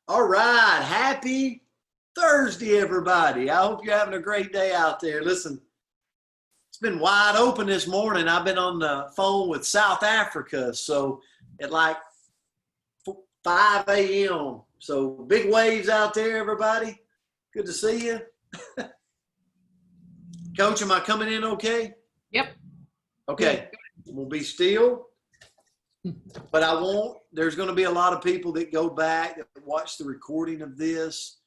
All right. Happy Thursday, everybody. I hope you're having a great day out there. Listen, it's been wide open this morning. I've been on the phone with South Africa. So at like 5 a.m. So big waves out there, everybody. Good to see you. Coach, am I coming in okay? Yep. Okay. We'll be still. But I won't. There's going to be a lot of people that go back that watch the recording of this.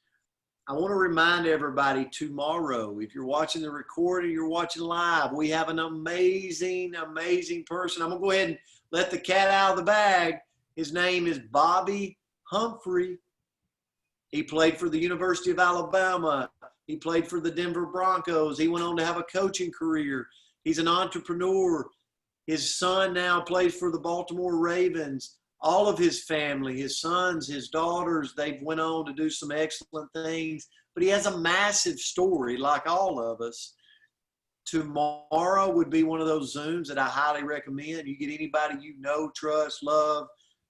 I want to remind everybody tomorrow, if you're watching the recording, you're watching live, we have an amazing, amazing person. I'm going to go ahead and let the cat out of the bag. His name is Bobby Humphrey. He played for the University of Alabama. He played for the Denver Broncos. He went on to have a coaching career. He's an entrepreneur. His son now plays for the Baltimore Ravens. All of his family, his sons, his daughters, they've went on to do some excellent things. But he has a massive story like all of us. Tomorrow would be one of those Zooms that I highly recommend. You get anybody you know, trust, love,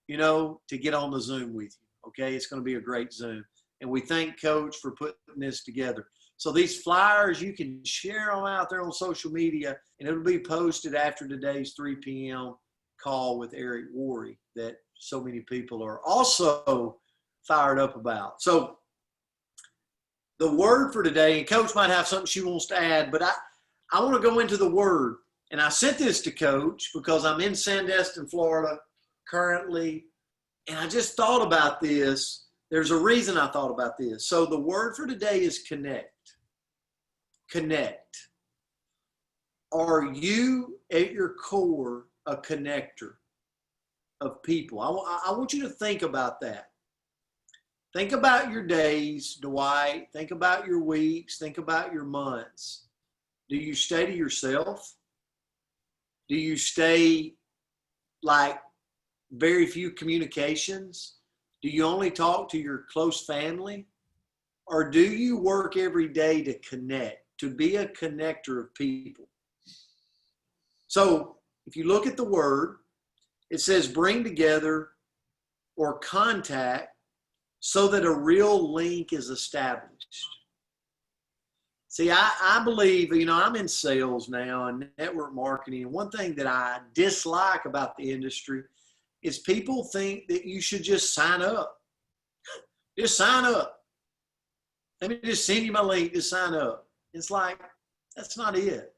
to get on the Zoom with you. Okay, it's going to be a great Zoom. And we thank Coach for putting this together. So these flyers, you can share them out there on social media, and it'll be posted after today's 3 p.m. call with Eric Worre that so many people are also fired up about. So the word for today, and Coach might have something she wants to add, but I want to go into the word. And I sent this to Coach because I'm in Sandestin, Florida currently, and I just thought about this. There's a reason I thought about this. So the word for today is connect. Connect. Are you at your core a connector of people? I want you to think about that. Think about your days, Dwight. Think about your weeks. Think about your months. Do you stay to yourself? Do you stay like very few communications? Do you only talk to your close family? Or do you work every day to connect, to be a connector of people? So if you look at the word, it says bring together or contact so that a real link is established. See, I believe, I'm in sales now and network marketing. And one thing that I dislike about the industry is people think that you should just sign up. Just sign up. Let me just send you my link to sign up. It's like, that's not it.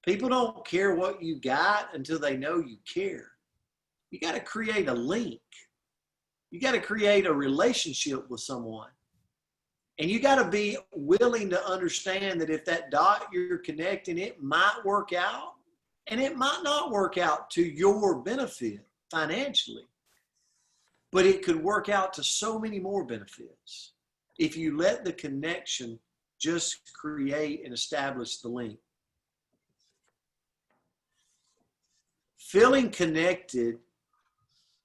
People don't care what you got until they know you care. You got to create a link. You got to create a relationship with someone. And you got to be willing to understand that if that dot you're connecting, it might work out and it might not work out to your benefit financially. But it could work out to so many more benefits if you let the connection just create and establish the link. Feeling connected,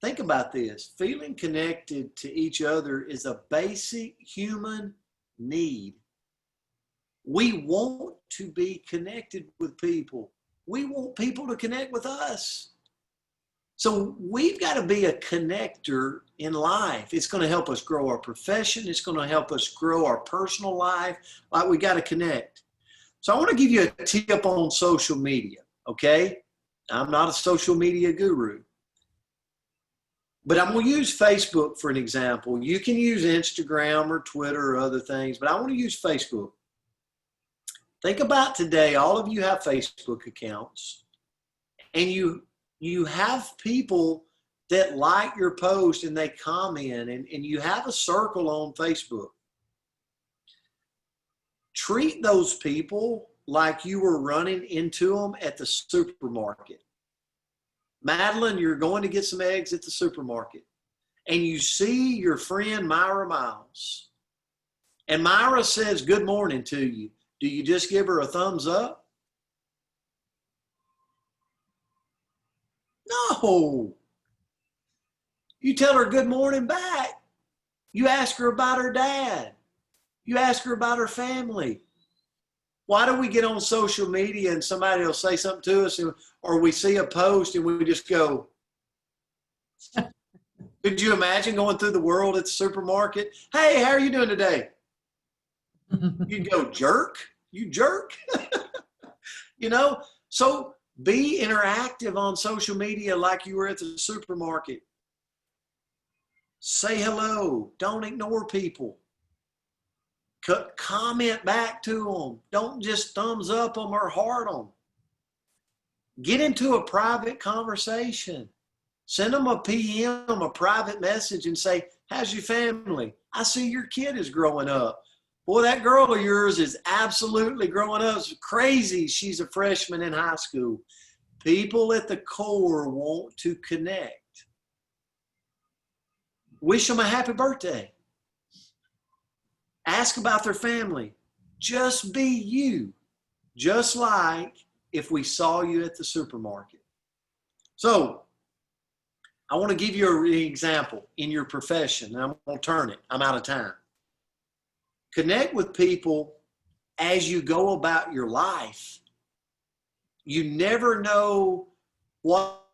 think about this. Feeling connected to each other is a basic human need. We want to be connected with people. We want people to connect with us. So we've got to be a connector in life. It's going to help us grow our profession. It's going to help us grow our personal life. Like we got to connect. So I want to give you a tip on social media, okay? I'm not a social media guru. But I'm going to use Facebook for an example. You can use Instagram or Twitter or other things, but I want to use Facebook. Think about today, all of you have Facebook accounts, and you have people that like your post and they comment, and you have a circle on Facebook. Treat those people like you were running into them at the supermarket. Madeline, you're going to get some eggs at the supermarket, and you see your friend Myra Miles, and Myra says good morning to you. Do you just give her a thumbs up? No. You tell her good morning back. You ask her about her dad. You ask her about her family. Why do we get on social media and somebody will say something to us, or we see a post and we just go, Could you imagine going through the world at the supermarket? Hey, how are you doing today? You'd go, jerk, you jerk. You know, so be interactive on social media like you were at the supermarket. Say hello. Don't ignore people. Comment back to them. Don't just thumbs up them or heart them. Get into a private conversation. Send them a PM, a private message, and say, how's your family? I see your kid is growing up. Boy, that girl of yours is absolutely growing up. It's crazy. She's a freshman in high school. People at the core want to connect. Wish them a happy birthday. Ask about their family. Just be you. Just like if we saw you at the supermarket. So, I want to give you an example in your profession. I'm going to turn it. I'm out of time. Connect with people as you go about your life. You never know what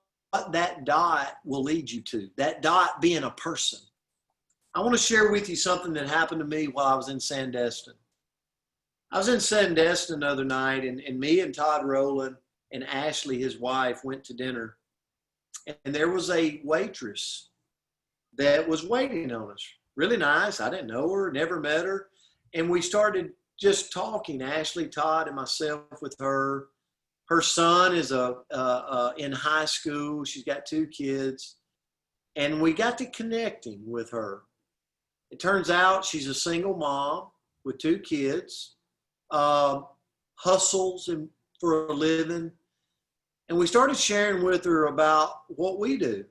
that dot will lead you to. That dot being a person. I want to share with you something that happened to me while I was in Sandestin. I was in Sandestin the other night, and me and Todd Rowland and Ashley, his wife, went to dinner. And there was a waitress that was waiting on us. Really nice. I didn't know her, never met her. And we started just talking, Ashley, Todd, and myself with her. Her son is in high school. She's got 2 kids. And we got to connecting with her. It turns out she's a single mom with 2 kids, hustles for a living. And we started sharing with her about what we do.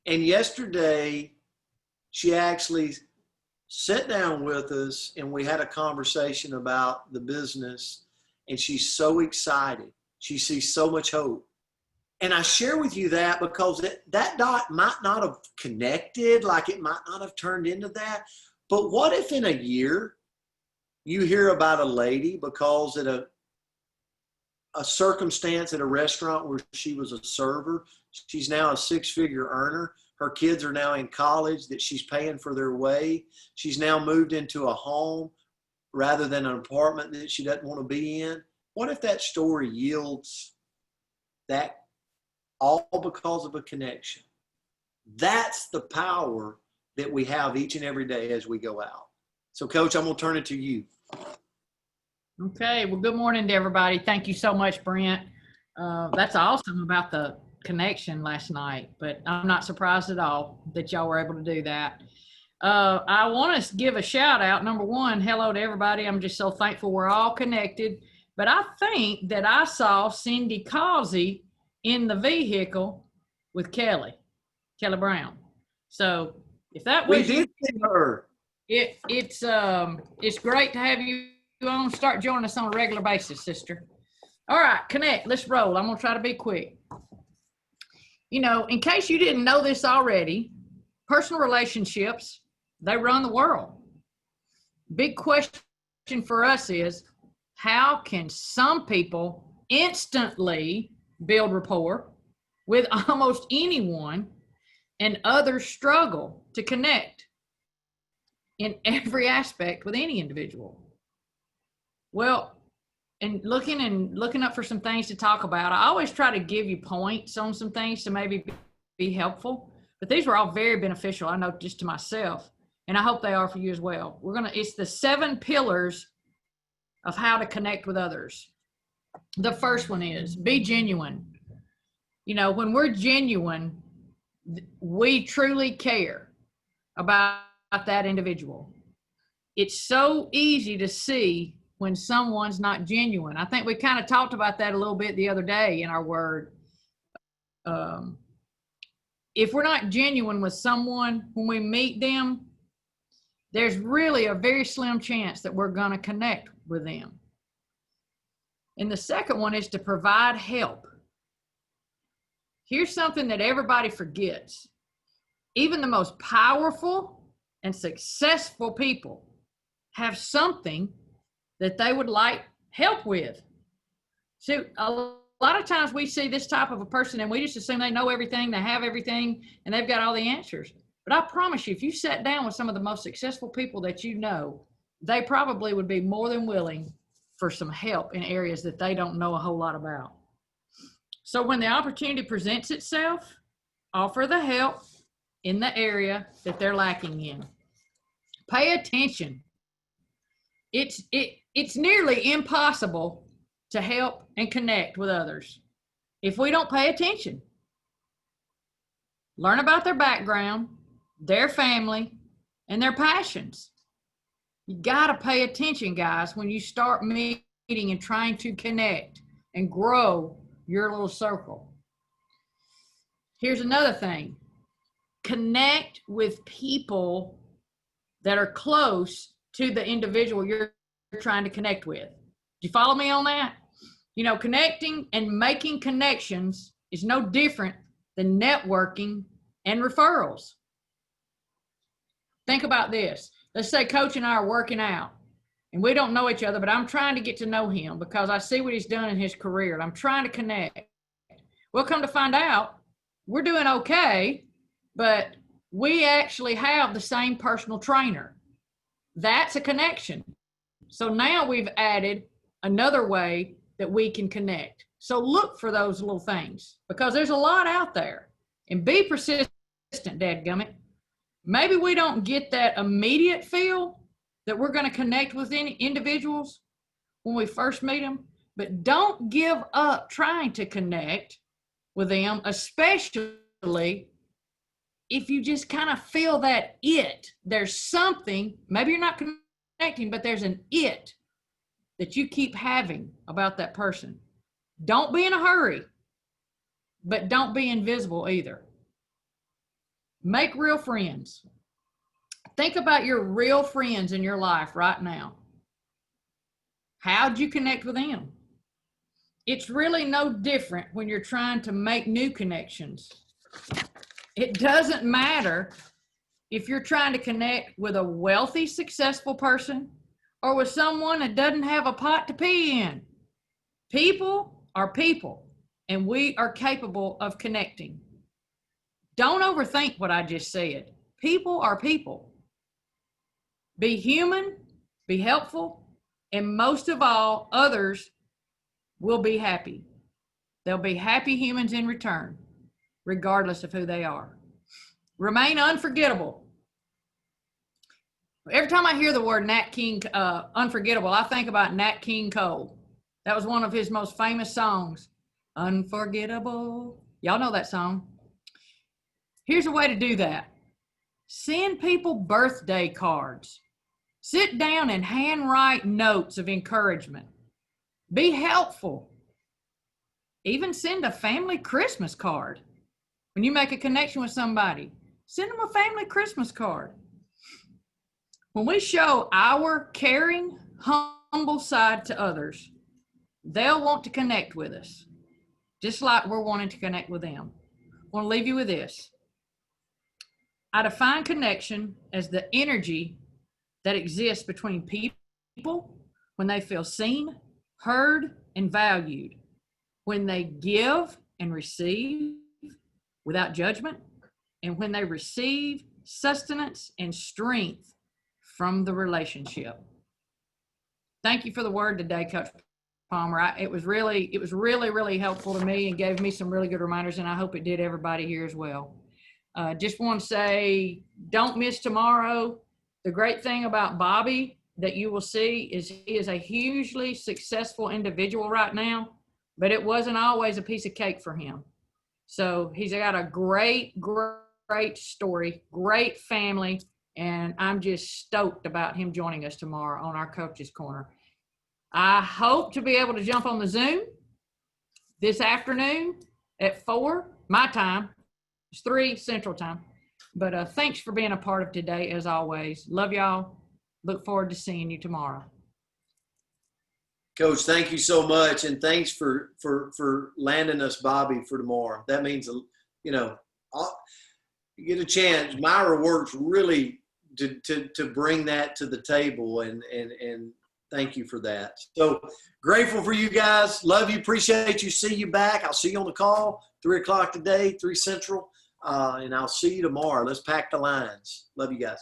And yesterday, she actually sat down with us and we had a conversation about the business. And she's so excited. She sees so much hope. And I share with you that because that dot might not have connected, like it might not have turned into that. But what if in a year you hear about a lady because at a circumstance at a restaurant where she was a server, she's now a 6-figure earner. Her kids are now in college that she's paying for their way. She's now moved into a home rather than an apartment that she doesn't want to be in. What if that story yields that all because of a connection? That's the power that we have each and every day as we go out. So, Coach, I'm going to turn it to you. Okay. Well, good morning to everybody. Thank you so much, Brent. That's awesome about the connection last night, but I'm not surprised at all that y'all were able to do that. I want to give a shout out. Number one, hello to everybody. I'm just so thankful we're all connected. But I think that I saw Cindy Causey in the vehicle with Kelly Brown. So if that was we did see her. It's great to have you on. Start joining us on a regular basis, sister. All right, connect. Let's roll. I'm gonna try to be quick. You know, in case you didn't know this already, personal relationships, they run the world. Big question for us is, how can some people instantly build rapport with almost anyone and others struggle to connect in every aspect with any individual? Well, and looking up for some things to talk about, I always try to give you points on some things to maybe be helpful, but these were all very beneficial, I know, just to myself, and I hope they are for you as well. It's the 7 pillars of how to connect with others. The first one is be genuine. You know, when we're genuine, we truly care about that individual. It's so easy to see when someone's not genuine. I think we kind of talked about that a little bit the other day in our word. If we're not genuine with someone when we meet them, there's really a very slim chance that we're going to connect with them. And the second one is to provide help. Here's something that everybody forgets. Even the most powerful and successful people have something that they would like help with. So a lot of times we see this type of a person and we just assume they know everything, they have everything, and they've got all the answers. But I promise you, if you sat down with some of the most successful people that you know, they probably would be more than willing for some help in areas that they don't know a whole lot about. So when the opportunity presents itself, offer the help in the area that they're lacking in. Pay attention. It's nearly impossible to help and connect with others if we don't pay attention. Learn about their background, their family, and their passions. You got to pay attention, guys, when you start meeting and trying to connect and grow your little circle. Here's another thing. Connect with people that are close to the individual you're trying to connect with. Do you follow me on that? You know, connecting and making connections is no different than networking and referrals. Think about this. Let's say Coach and I are working out and we don't know each other, but I'm trying to get to know him because I see what he's done in his career and I'm trying to connect. Well, come to find out, we're doing okay, but we actually have the same personal trainer. That's a connection. So now we've added another way that we can connect. So look for those little things because there's a lot out there. And be persistent, dadgummit. Maybe we don't get that immediate feel that we're going to connect with any individuals when we first meet them, but don't give up trying to connect with them, especially if you just kind of feel that there's something, maybe you're not connecting, but there's an that you keep having about that person. Don't be in a hurry, but don't be invisible either. Make real friends. Think about your real friends in your life right now. How'd you connect with them? It's really no different when you're trying to make new connections. It doesn't matter if you're trying to connect with a wealthy, successful person or with someone that doesn't have a pot to pee in. People are people, and we are capable of connecting. Don't overthink what I just said. People are people. Be human, be helpful, and most of all, others will be happy. They'll be happy humans in return, regardless of who they are. Remain unforgettable. Every time I hear the word Nat King, unforgettable, I think about Nat King Cole. That was one of his most famous songs, Unforgettable. Y'all know that song. Here's a way to do that. Send people birthday cards. Sit down and handwrite notes of encouragement. Be helpful. Even send a family Christmas card. When you make a connection with somebody, send them a family Christmas card. When we show our caring, humble side to others, they'll want to connect with us, just like we're wanting to connect with them. I want to leave you with this. I define connection as the energy that exists between people when they feel seen, heard, and valued, when they give and receive without judgment, and when they receive sustenance and strength from the relationship. Thank you for the word today, Coach Palmer. It was really, really helpful to me and gave me some really good reminders, and I hope it did everybody here as well. Just want to say, don't miss tomorrow. The great thing about Bobby that you will see is he is a hugely successful individual right now, but it wasn't always a piece of cake for him. So he's got a great story, great family, and I'm just stoked about him joining us tomorrow on our Coach's Corner. I hope to be able to jump on the Zoom this afternoon at 4 my time. It's 3 Central Time. But thanks for being a part of today, as always. Love y'all. Look forward to seeing you tomorrow. Coach, thank you so much, and thanks for landing us Bobby for tomorrow. That means, you know, you get a chance. Myra works really to bring that to the table, and Thank you for that. So grateful for you guys. Love you. Appreciate you. See you back. I'll see you on the call, 3 o'clock today, 3 Central. And I'll see you tomorrow. Let's pack the lines. Love you guys.